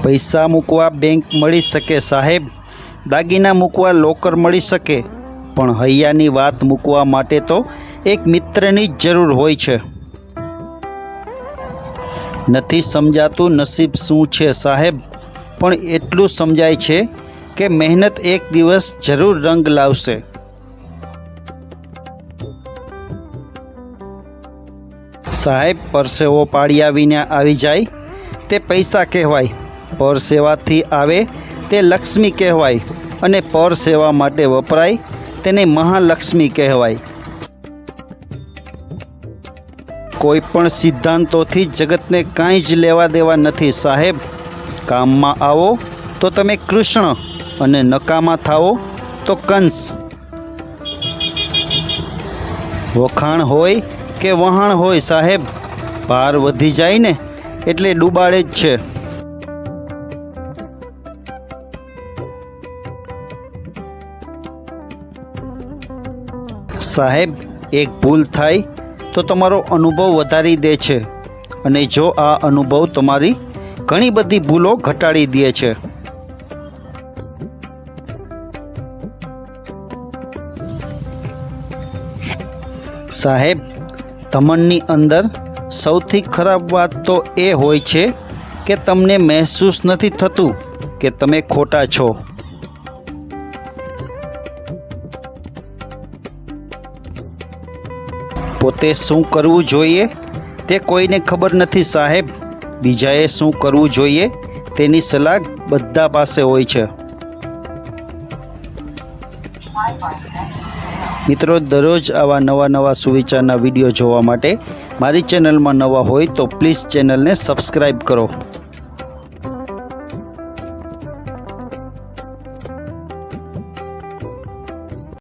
પૈસા મૂકવા બેંક મળી શકે સાહેબ, દાગીના મૂકવા લોકર મળી શકે, પણ હૈયાની વાત મૂકવા માટે તો એક મિત્રની જ જરૂર હોય છે। નથી સમજાતું નસીબ શું છે સાહેબ, પણ એટલું સમજાય છે કે મહેનત એક દિવસ જરૂર રંગ લાવશે। સાહેબ, પરસેવો પાડ્યા વિના આવી જાય તે પૈસા કહેવાય, પરસેવાથી આવે તે લક્ષ્મી કહેવાય, અને પરસેવા માટે વપરાય તેને મહાલક્ષ્મી કહેવાય। કોઈ પણ સિદ્ધાંતોથી જગતને કાંઈ જ લેવા દેવા નથી સાહેબ। કામમાં આવો તો તમે કૃષ્ણ અને નકામા થાઓ તો કંસ। વખાણ હોય કે વહાણ હોય સાહેબ, ભાર વધી જાય ને એટલે ડૂબાડે જ છે। સાહેબ, એક ભૂલ થાય તો તમારો અનુભવ વધારી દે છે, અને જો આ અનુભવ તમારી ઘણી બધી ભૂલો ઘટાડી દે છે। સાહેબ, ધમનની અંદર સૌથી ખરાબ વાત તો એ હોય છે કે તમને મહેસૂસ નથી થતું કે તમે ખોટા છો। પોતે શું કરવું જોઈએ તે કોઈને ખબર નથી સાહેબ, બીજાએ શું કરવું જોઈએ તેની સલાહ બધા પાસે હોય છે। મિત્રો, દરરોજ આવા નવા સુવિચારના વિડીયો જોવા માટે મારી ચેનલમાં નવા હોય તો પ્લીઝ ચેનલને સબસ્ક્રાઈબ કરો।